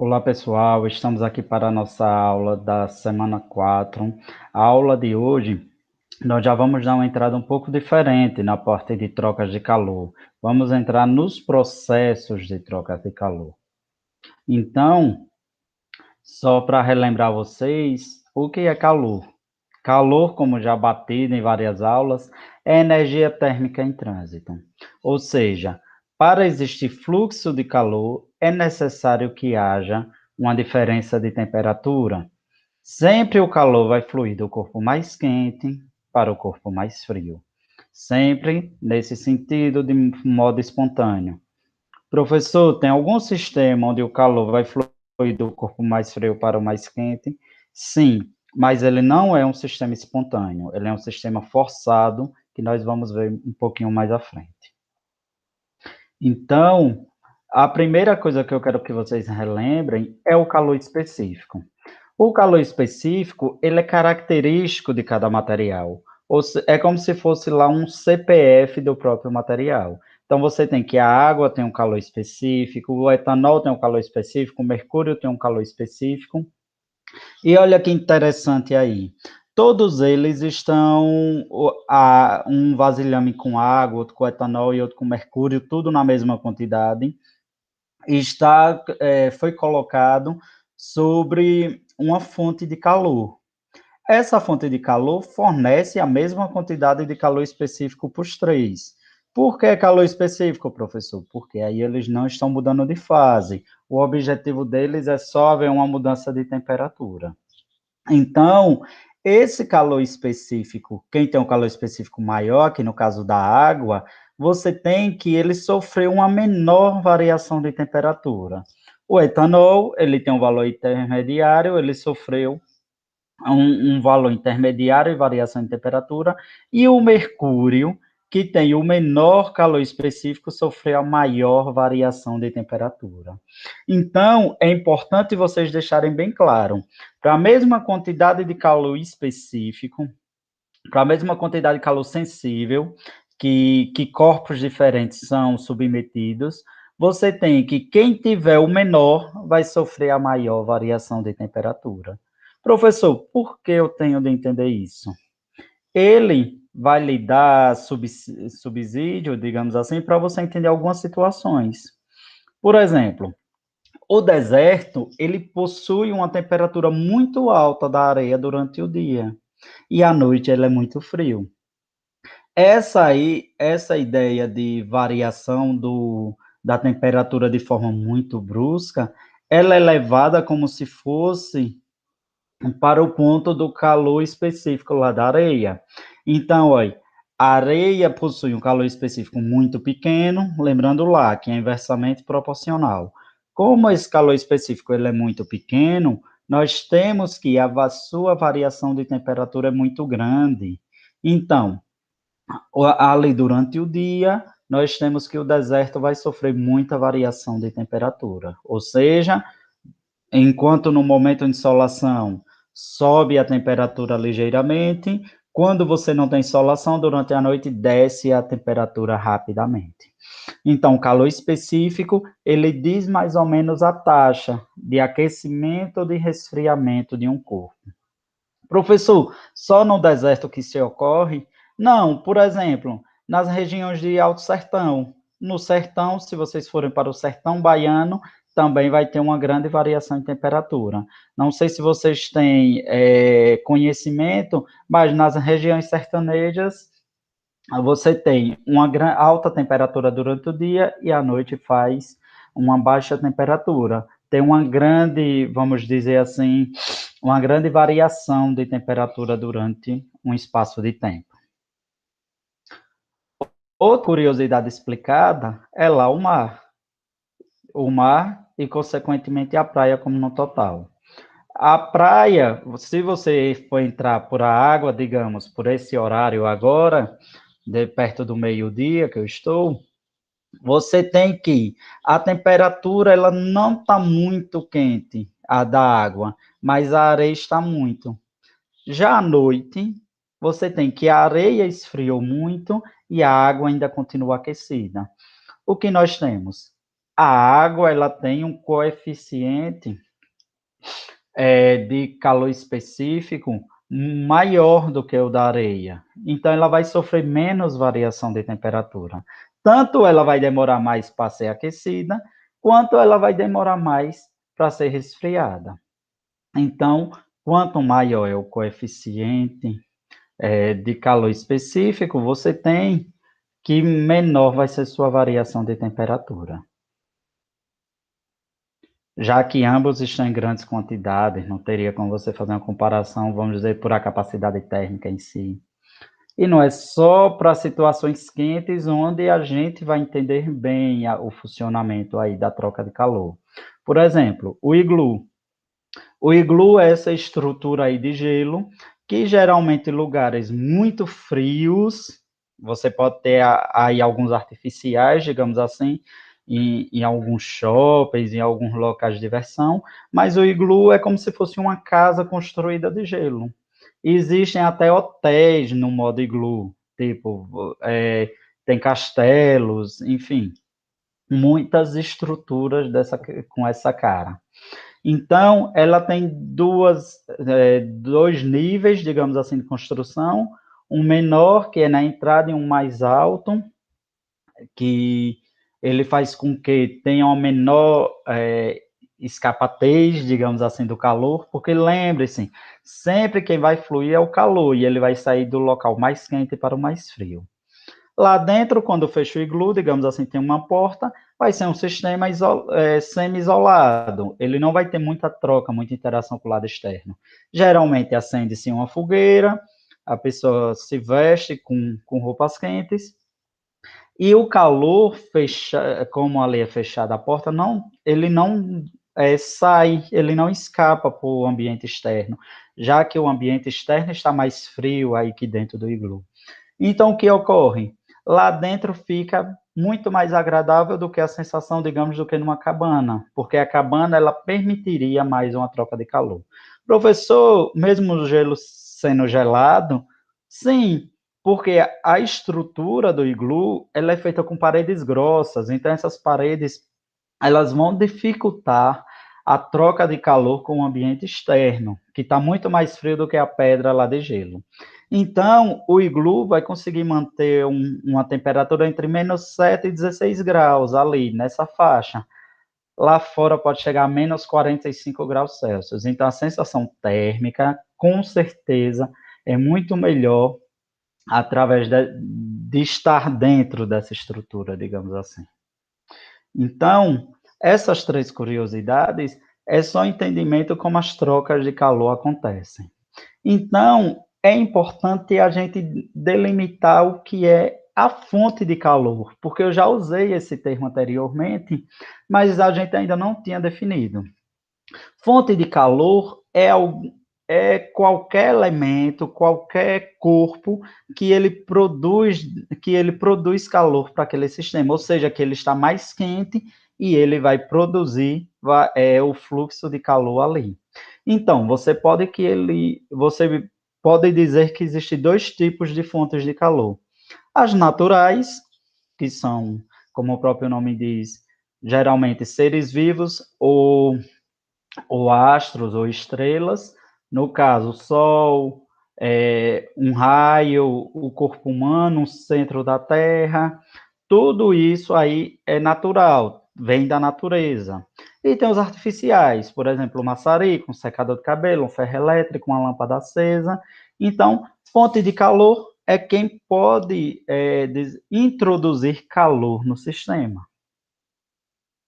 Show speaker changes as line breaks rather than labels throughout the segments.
Olá pessoal, estamos aqui para a nossa aula da semana 4. A aula de hoje, nós já vamos dar uma entrada um pouco diferente na parte de trocas de calor. Vamos entrar nos processos de trocas de calor. Então, só para relembrar vocês, o que é calor? Calor, como já batido em várias aulas, é energia térmica em trânsito. Ou seja, para existir fluxo de calor, é necessário que haja uma diferença de temperatura. Sempre o calor vai fluir do corpo mais quente para o corpo mais frio. Sempre nesse sentido, de modo espontâneo. Professor, tem algum sistema onde o calor vai fluir do corpo mais frio para o mais quente? Sim, mas ele não é um sistema espontâneo, ele é um sistema forçado, que nós vamos ver um pouquinho mais à frente. Então, a primeira coisa que eu quero que vocês relembrem é o calor específico. O calor específico, ele é característico de cada material. É como se fosse lá um CPF do próprio material. Então, você tem que a água tem um calor específico, o etanol tem um calor específico, o mercúrio tem um calor específico. E olha que interessante aí. Todos eles estão, um vasilhame com água, outro com etanol e outro com mercúrio, tudo na mesma quantidade, foi colocado sobre uma fonte de calor. Essa fonte de calor fornece a mesma quantidade de calor específico para os três. Por que calor específico, professor? Porque aí eles não estão mudando de fase. O objetivo deles é só haver uma mudança de temperatura. Então, esse calor específico, quem tem um calor específico maior, que no caso da água, você tem que ele sofreu uma menor variação de temperatura. O etanol, ele tem um valor intermediário, ele sofreu um valor intermediário e variação de temperatura, e o mercúrio, que tem o menor calor específico, sofreu a maior variação de temperatura. Então, é importante vocês deixarem bem claro, para a mesma quantidade de calor específico, para a mesma quantidade de calor sensível, que corpos diferentes são submetidos, você tem que quem tiver o menor vai sofrer a maior variação de temperatura. Professor, por que eu tenho de entender isso? Ele vai lhe dar subsídio, digamos assim, para você entender algumas situações. Por exemplo, o deserto, ele possui uma temperatura muito alta da areia durante o dia, e à noite ele é muito frio. Essa ideia de variação da temperatura de forma muito brusca, ela é levada como se fosse para o ponto do calor específico lá da areia. Então, olha, a areia possui um calor específico muito pequeno, lembrando lá que é inversamente proporcional. Como esse calor específico ele é muito pequeno, nós temos que a sua variação de temperatura é muito grande. Então, ali durante o dia, nós temos que o deserto vai sofrer muita variação de temperatura, ou seja, enquanto no momento de insolação sobe a temperatura ligeiramente, quando você não tem insolação, durante a noite desce a temperatura rapidamente. Então, o calor específico, ele diz mais ou menos a taxa de aquecimento ou de resfriamento de um corpo. Professor, só no deserto que isso ocorre? Não, por exemplo, nas regiões de Alto Sertão. No sertão, se vocês forem para o sertão baiano, também vai ter uma grande variação em temperatura. Não sei se vocês têm conhecimento, mas nas regiões sertanejas, você tem uma alta temperatura durante o dia e à noite faz uma baixa temperatura. Tem uma grande, vamos dizer assim, uma grande variação de temperatura durante um espaço de tempo. Outra curiosidade explicada é lá o mar. O mar e, consequentemente, a praia como no total. A praia, se você for entrar por a água, digamos, por esse horário agora, perto do meio-dia que eu estou, você tem que a temperatura ela não está muito quente, a da água, mas a areia está muito. Já à noite, você tem que a areia esfriou muito e a água ainda continua aquecida. O que nós temos? a água ela tem um coeficiente de calor específico maior do que o da areia. Então, ela vai sofrer menos variação de temperatura. Tanto ela vai demorar mais para ser aquecida, quanto ela vai demorar mais para ser resfriada. Então, quanto maior é o coeficiente de calor específico, você tem que menor vai ser sua variação de temperatura. Já que ambos estão em grandes quantidades, não teria como você fazer uma comparação, vamos dizer, por a capacidade térmica em si. E não é só para situações quentes onde a gente vai entender bem o funcionamento aí da troca de calor. Por exemplo, o iglu. O iglu é essa estrutura aí de gelo que geralmente em lugares muito frios, você pode ter aí alguns artificiais, digamos assim, em alguns shoppings, em alguns locais de diversão, mas o iglu é como se fosse uma casa construída de gelo. Existem até hotéis no modo iglu, tipo, tem castelos, enfim, muitas estruturas com essa cara. Então, ela tem dois níveis, digamos assim, de construção, um menor, que é na entrada, e um mais alto, que ele faz com que tenha uma menor escapatez, digamos assim, do calor, porque lembre-se, sempre quem vai fluir é o calor, e ele vai sair do local mais quente para o mais frio. Lá dentro, quando fecha o iglu, digamos assim, tem uma porta, vai ser um sistema semi-isolado. Ele não vai ter muita troca, muita interação com o lado externo. Geralmente acende-se uma fogueira, a pessoa se veste com roupas quentes, e o calor, como ali é fechada a porta, ele não sai, ele não escapa para o ambiente externo, já que o ambiente externo está mais frio aí que dentro do iglu. Então, o que ocorre? Lá dentro fica muito mais agradável do que a sensação, digamos, do que numa cabana, porque a cabana ela permitiria mais uma troca de calor. Professor, mesmo o gelo sendo gelado, sim, porque a estrutura do iglu ela é feita com paredes grossas, então essas paredes elas vão dificultar a troca de calor com o ambiente externo, que está muito mais frio do que a pedra lá de gelo. Então, o iglu vai conseguir manter uma temperatura entre -7 e 16 graus ali, nessa faixa. Lá fora pode chegar a -45 graus Celsius. Então, a sensação térmica, com certeza, é muito melhor através de estar dentro dessa estrutura, digamos assim. Então, essas três curiosidades é só entendimento como as trocas de calor acontecem. Então, é importante a gente delimitar o que é a fonte de calor, porque eu já usei esse termo anteriormente, mas a gente ainda não tinha definido. Fonte de calor é qualquer elemento, qualquer corpo que ele produz calor para aquele sistema, ou seja, que ele está mais quente e ele vai produzir o fluxo de calor ali. Então, você pode dizer que existem dois tipos de fontes de calor. As naturais, que são, como o próprio nome diz, geralmente seres vivos ou astros ou estrelas, no caso, o Sol, um raio, o corpo humano, o centro da Terra, tudo isso aí é natural, vem da natureza. E tem os artificiais, por exemplo, o maçarico, um secador de cabelo, um ferro elétrico, uma lâmpada acesa. Então, fonte de calor é quem pode introduzir calor no sistema.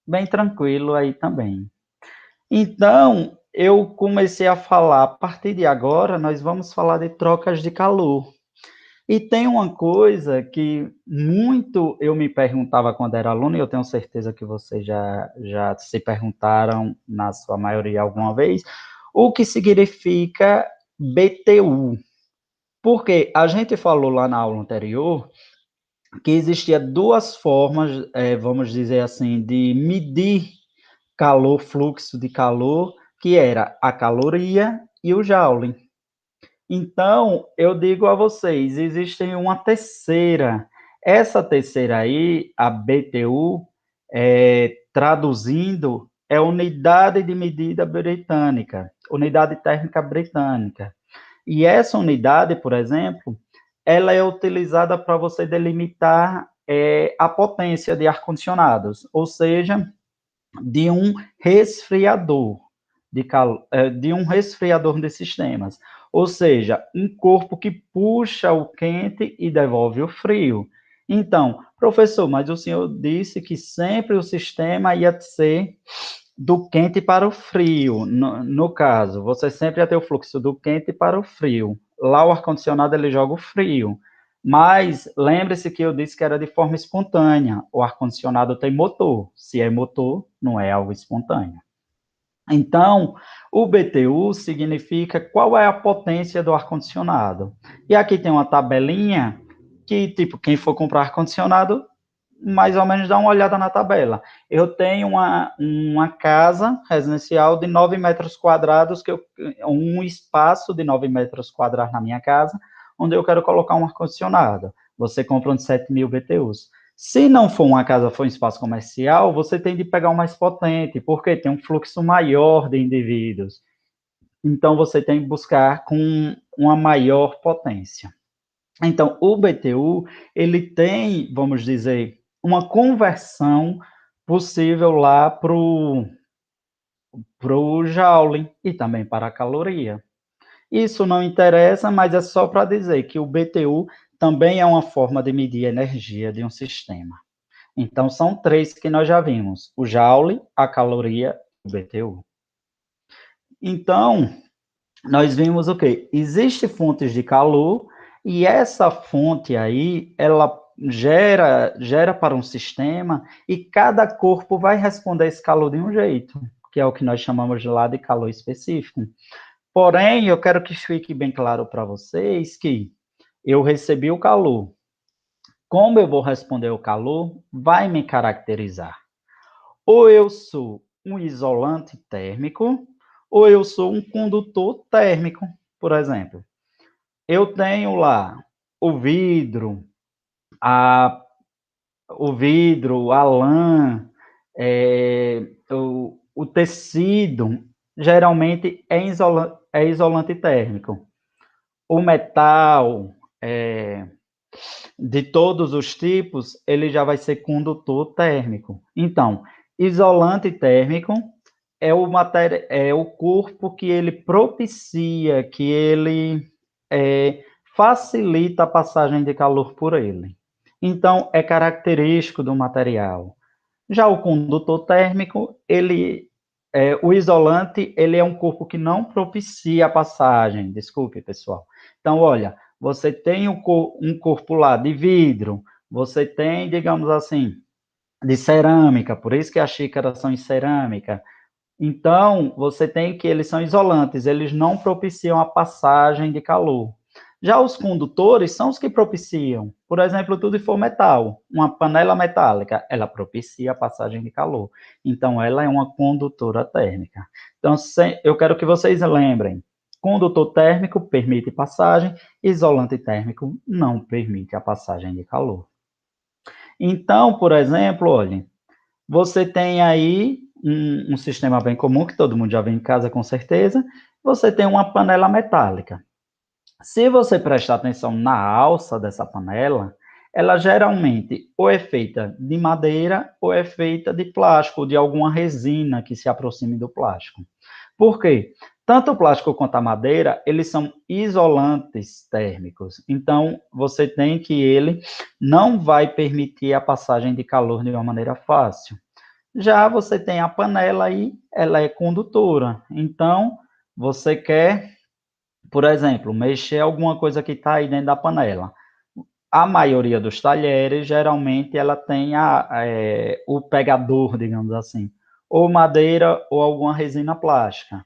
Bem tranquilo aí também. Então, eu comecei a falar, a partir de agora, nós vamos falar de trocas de calor. E tem uma coisa que muito eu me perguntava quando era aluno, e eu tenho certeza que vocês já se perguntaram, na sua maioria, alguma vez, o que significa BTU. Porque a gente falou lá na aula anterior que existia duas formas, vamos dizer assim, de medir calor, fluxo de calor, que era a caloria e o Joule. Então, eu digo a vocês, existe uma terceira. Essa terceira aí, a BTU, traduzindo, é unidade de medida britânica, unidade térmica britânica. E essa unidade, por exemplo, ela é utilizada para você delimitar a potência de ar-condicionados, ou seja, de um resfriador de um resfriador de sistemas, ou seja, um corpo que puxa o quente e devolve o frio. Então, professor, mas o senhor disse que sempre o sistema ia ser do quente para o frio. No caso, você sempre ia ter o fluxo do quente para o frio. Lá o ar-condicionado ele joga o frio. Mas lembre-se que eu disse que era de forma espontânea. O ar-condicionado tem motor. Se é motor, não é algo espontâneo. Então, o BTU significa qual é a potência do ar-condicionado. E aqui tem uma tabelinha que, tipo, quem for comprar ar-condicionado, mais ou menos dá uma olhada na tabela. Eu tenho uma casa residencial de 9 metros quadrados, um espaço de 9 metros quadrados na minha casa, onde eu quero colocar um ar-condicionado. Você compra um de 7.000 BTUs. Se não for uma casa, for um espaço comercial, você tem de pegar um mais potente, porque tem um fluxo maior de indivíduos. Então, você tem que buscar com uma maior potência. Então, o BTU, ele tem, vamos dizer, uma conversão possível lá para o Joule e também para a caloria. Isso não interessa, mas é só para dizer que o BTU também é uma forma de medir a energia de um sistema. Então, são três que nós já vimos: o Joule, a caloria e o BTU. Então, nós vimos o quê? Existem fontes de calor e essa fonte aí, ela gera para um sistema e cada corpo vai responder esse calor de um jeito, que é o que nós chamamos lá de calor específico. Porém, eu quero que fique bem claro para vocês que eu recebi o calor. Como eu vou responder o calor, vai me caracterizar. Ou eu sou um isolante térmico, ou eu sou um condutor térmico, por exemplo. Eu tenho lá o vidro, a, a lã, o tecido, geralmente é isolante térmico. O metal, de todos os tipos, ele já vai ser condutor térmico. Então, isolante térmico é o corpo que ele propicia, que ele facilita a passagem de calor por ele. Então, é característico do material. Já o condutor térmico, o isolante, ele é um corpo que não propicia a passagem. Desculpe, pessoal. Então, olha, você tem um corpo lá de vidro, você tem, digamos assim, de cerâmica, por isso que as xícaras são em cerâmica. Então, você tem que eles são isolantes, eles não propiciam a passagem de calor. Já os condutores são os que propiciam. Por exemplo, tudo que for metal, uma panela metálica, ela propicia a passagem de calor. Então, ela é uma condutora térmica. Então, eu quero que vocês lembrem: condutor térmico permite passagem, isolante térmico não permite a passagem de calor. Então, por exemplo, olhem, você tem aí um sistema bem comum, que todo mundo já vê em casa com certeza. Você tem uma panela metálica. Se você prestar atenção na alça dessa panela, ela geralmente ou é feita de madeira ou é feita de plástico, ou de alguma resina que se aproxime do plástico. Por quê? Tanto o plástico quanto a madeira, eles são isolantes térmicos. Então, você tem que ele não vai permitir a passagem de calor de uma maneira fácil. Já você tem a panela aí, ela é condutora. Então, você quer, por exemplo, mexer alguma coisa que está aí dentro da panela. A maioria dos talheres, geralmente, ela tem o pegador, digamos assim, ou madeira ou alguma resina plástica.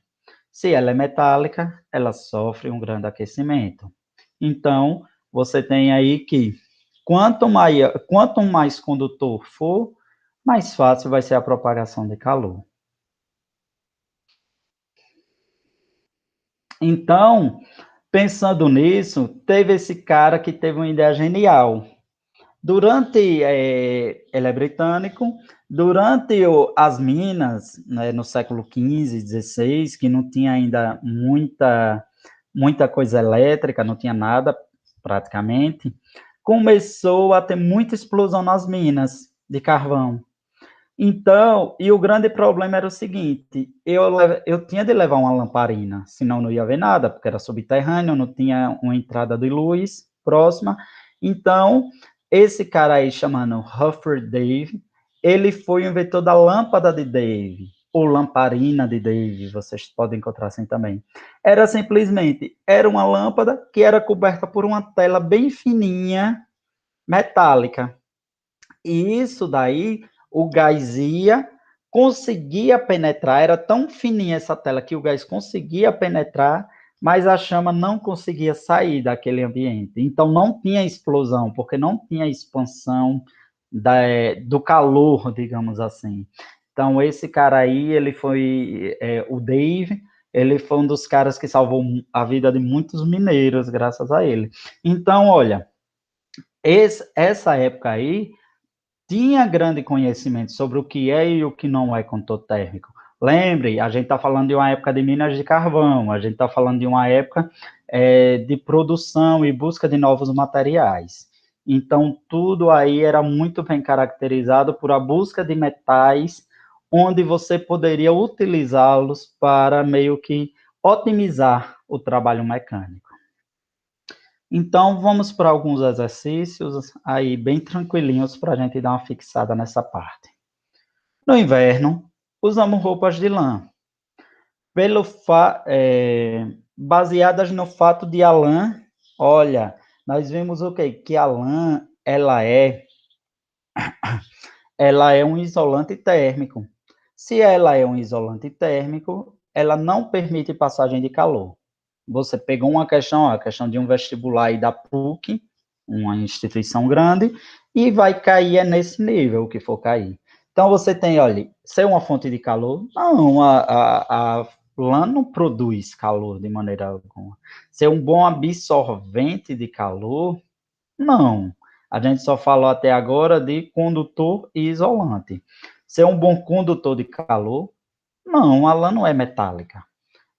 Se ela é metálica, ela sofre um grande aquecimento. Então, você tem aí que quanto mais condutor for, mais fácil vai ser a propagação de calor. Então, pensando nisso, teve esse cara que teve uma ideia genial. Ele é britânico, Durante as minas, né, no século XV, XVI, que não tinha ainda muita coisa elétrica, não tinha nada praticamente, começou a ter muita explosão nas minas de carvão. Então, e o grande problema era o seguinte: eu tinha de levar uma lamparina, senão não ia ver nada, porque era subterrâneo, não tinha uma entrada de luz próxima. Então, esse cara aí, chamado Huffer Dave, ele foi o inventor da lâmpada de Dave, ou lamparina de Dave, vocês podem encontrar assim também. Era uma lâmpada que era coberta por uma tela bem fininha, metálica. E isso daí, o gás ia, conseguia penetrar, era tão fininha essa tela que o gás conseguia penetrar, mas a chama não conseguia sair daquele ambiente. Então não tinha explosão, porque não tinha expansão do calor, digamos assim. Então esse cara aí, ele foi, o Dave, ele foi um dos caras que salvou a vida de muitos mineiros, graças a ele. Então, olha, essa época aí, tinha grande conhecimento sobre o que é e o que não é condutor térmico. Lembre, a gente está falando de uma época de minas de carvão, a gente está falando de uma época de produção e busca de novos materiais. Então, tudo aí era muito bem caracterizado por a busca de metais, onde você poderia utilizá-los para meio que otimizar o trabalho mecânico. Então, vamos para alguns exercícios aí bem tranquilinhos para a gente dar uma fixada nessa parte. No inverno, usamos roupas de lã, baseadas no fato de a lã, olha, nós vimos o quê? Que a lã, ela é um isolante térmico. Se ela é um isolante térmico, ela não permite passagem de calor. Você pegou uma questão, a questão de um vestibular aí da PUC, uma instituição grande, e vai cair nesse nível, o que for cair. Então, você tem, olha, ser uma fonte de calor? Não, a lã não produz calor de maneira alguma. Ser um bom absorvente de calor? Não. A gente só falou até agora de condutor e isolante. Ser um bom condutor de calor? Não, a lã não é metálica.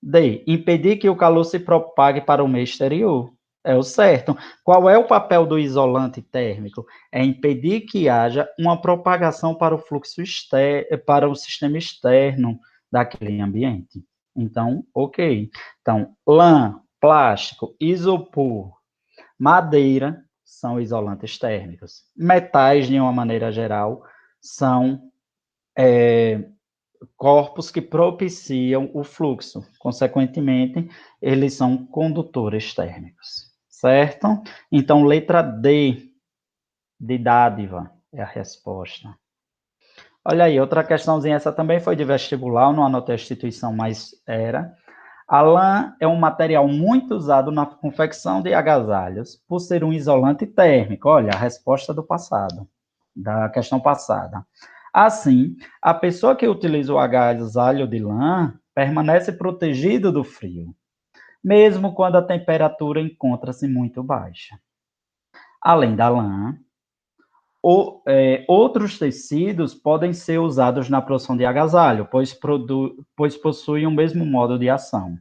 D. Impedir que o calor se propague para o meio exterior. É o certo. Qual é o papel do isolante térmico? É impedir que haja uma propagação para o fluxo externo, para o sistema externo daquele ambiente. Então, ok. Então, lã, plástico, isopor, madeira são isolantes térmicos. Metais, de uma maneira geral, são corpos que propiciam o fluxo. Consequentemente, eles são condutores térmicos, certo? Então, letra D, de dádiva, é a resposta. Olha aí, outra questãozinha, essa também foi de vestibular, não anotei a instituição, mas era. A lã é um material muito usado na confecção de agasalhos, por ser um isolante térmico. Olha, a resposta do passado, da questão passada. Assim, a pessoa que utiliza o agasalho de lã permanece protegido do frio, mesmo quando a temperatura encontra-se muito baixa. Além da lã, outros tecidos podem ser usados na produção de agasalho, pois possuem o mesmo modo de ação.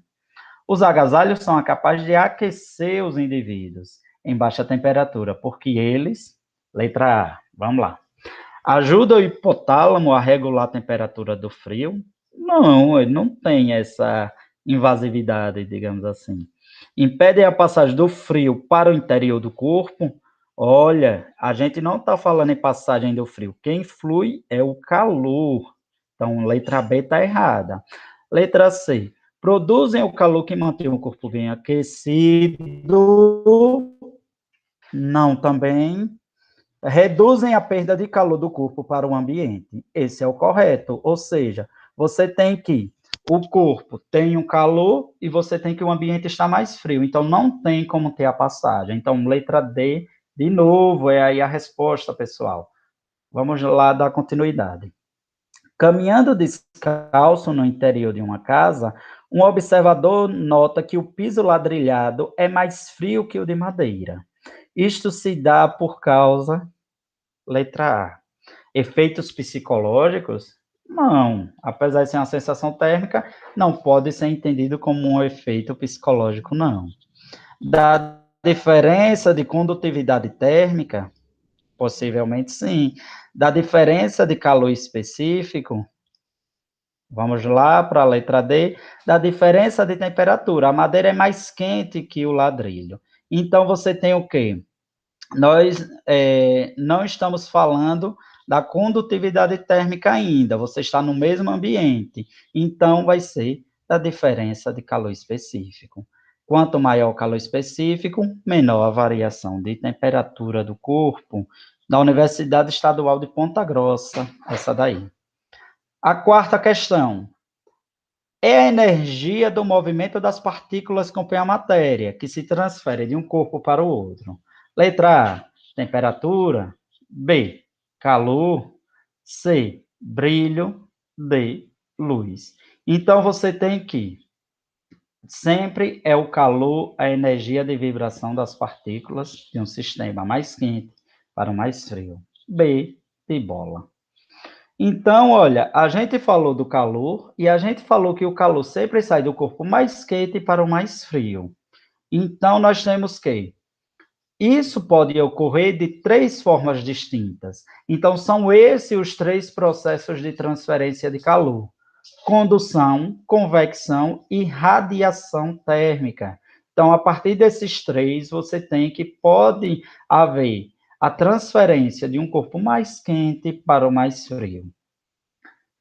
Os agasalhos são capazes de aquecer os indivíduos em baixa temperatura, porque eles, letra A, vamos lá, ajuda o hipotálamo a regular a temperatura do frio? Não, ele não tem essa invasividade, digamos assim. Impedem a passagem do frio para o interior do corpo? Olha, a gente não está falando em passagem do frio. Quem flui é o calor. Então, letra B está errada. Letra C. Produzem o calor que mantém o corpo bem aquecido? Não, também reduzem a perda de calor do corpo para o ambiente. Esse é o correto. Ou seja, você tem que o corpo tem um calor e você tem que o ambiente está mais frio. Então, não tem como ter a passagem. Então, letra D, de novo, é aí a resposta, pessoal. Vamos lá dar continuidade. Caminhando descalço no interior de uma casa, um observador nota que o piso ladrilhado é mais frio que o de madeira. Isto se dá por causa letra A. Efeitos psicológicos? Não. Apesar de ser uma sensação térmica, não pode ser entendido como um efeito psicológico, não. Da diferença de condutividade térmica? Possivelmente sim. Da diferença de calor específico? Vamos lá para a letra D. Da diferença de temperatura. A madeira é mais quente que o ladrilho. Então, você tem o quê? Nós não estamos falando da condutividade térmica ainda, você está no mesmo ambiente, então vai ser da diferença de calor específico. Quanto maior o calor específico, menor a variação de temperatura do corpo. Da Universidade Estadual de Ponta Grossa, essa daí. A quarta questão. É a energia do movimento das partículas que compõem a matéria, que se transfere de um corpo para o outro. Letra A, temperatura. B, calor. C, brilho. D, luz. Então, você tem que sempre é o calor, a energia de vibração das partículas de um sistema mais quente para o mais frio. B, de bola. Então, olha, a gente falou do calor e a gente falou que o calor sempre sai do corpo mais quente para o mais frio. Então, nós temos que isso pode ocorrer de três formas distintas. Então, são esses os três processos de transferência de calor: condução, convecção e radiação térmica. Então, a partir desses três, você tem que pode haver a transferência de um corpo mais quente para o mais frio.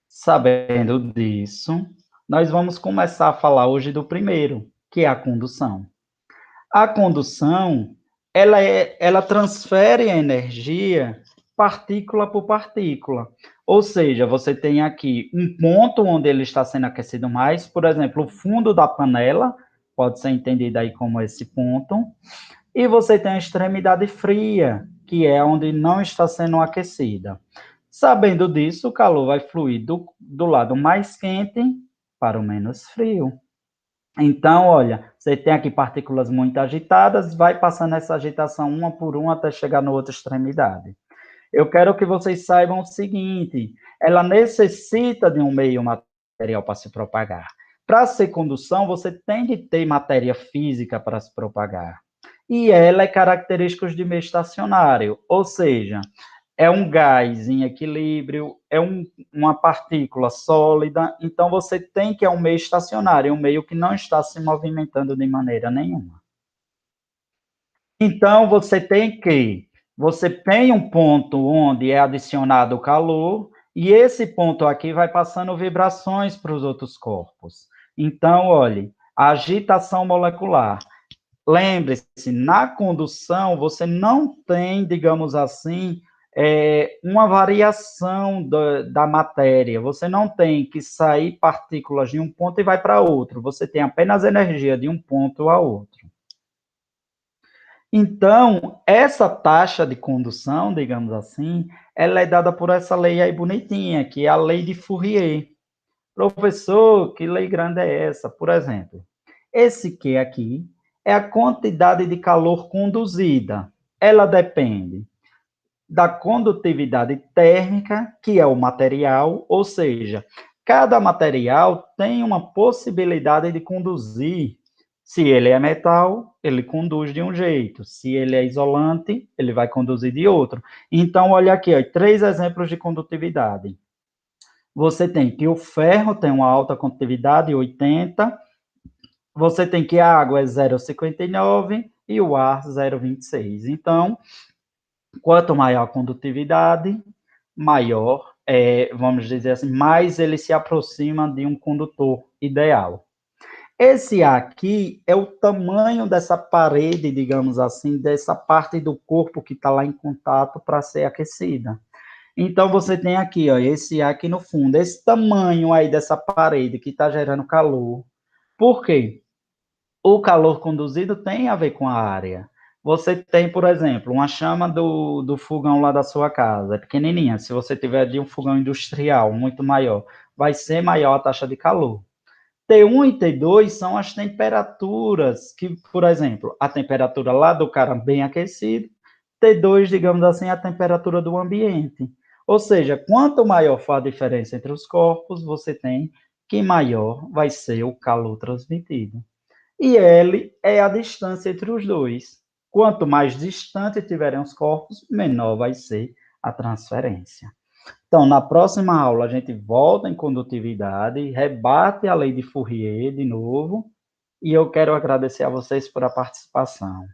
Sabendo disso, nós vamos começar a falar hoje do primeiro, que é a condução. A condução, ela transfere a energia partícula por partícula. Ou seja, você tem aqui um ponto onde ele está sendo aquecido mais, por exemplo, o fundo da panela, pode ser entendido aí como esse ponto, e você tem a extremidade fria, que é onde não está sendo aquecida. Sabendo disso, o calor vai fluir do lado mais quente para o menos frio. Então, olha, você tem aqui partículas muito agitadas, vai passando essa agitação uma por uma até chegar na outra extremidade. Eu quero que vocês saibam o seguinte: ela necessita de um meio material para se propagar. Para ser condução, você tem de ter matéria física para se propagar. E ela é característica de meio estacionário, ou seja, é um gás em equilíbrio, é uma partícula sólida, então você tem que é um meio estacionário, um meio que não está se movimentando de maneira nenhuma. Então você tem um ponto onde é adicionado o calor, e esse ponto aqui vai passando vibrações para os outros corpos. Então, olhe, a agitação molecular. Lembre-se, na condução, você não tem, digamos assim, uma variação da matéria. Você não tem que sair partículas de um ponto e vai para outro. Você tem apenas energia de um ponto a outro. Então, essa taxa de condução, digamos assim, ela é dada por essa lei aí bonitinha, que é a lei de Fourier. Professor, que lei grande é essa? Por exemplo, esse Q aqui é a quantidade de calor conduzida. Ela depende da condutividade térmica, que é o material, ou seja, cada material tem uma possibilidade de conduzir. Se ele é metal, ele conduz de um jeito. Se ele é isolante, ele vai conduzir de outro. Então, olha aqui, ó, 3 exemplos de condutividade. Você tem que o ferro tem uma alta condutividade, 80. Você tem que a água é 0,59 e o ar 0,26. Então, quanto maior a condutividade, maior, vamos dizer assim, mais ele se aproxima de um condutor ideal. Esse aqui é o tamanho dessa parede, digamos assim, dessa parte do corpo que está lá em contato para ser aquecida. Então, você tem aqui, ó, esse aqui no fundo, esse tamanho aí dessa parede que está gerando calor. Por quê? O calor conduzido tem a ver com a área. Você tem, por exemplo, uma chama do fogão lá da sua casa, é pequenininha. Se você tiver de um fogão industrial muito maior, vai ser maior a taxa de calor. T1 e T2 são as temperaturas que, por exemplo, a temperatura lá do cara bem aquecido, T2, digamos assim, é a temperatura do ambiente. Ou seja, quanto maior for a diferença entre os corpos, você tem que maior vai ser o calor transmitido. E L é a distância entre os dois. Quanto mais distante tiverem os corpos, menor vai ser a transferência. Então, na próxima aula, a gente volta em condutividade, rebate a lei de Fourier de novo, e eu quero agradecer a vocês por a participação.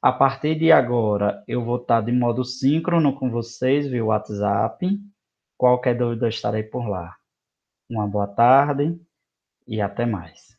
A partir de agora, eu vou estar de modo síncrono com vocês via WhatsApp. Qualquer dúvida, eu estarei por lá. Uma boa tarde e até mais.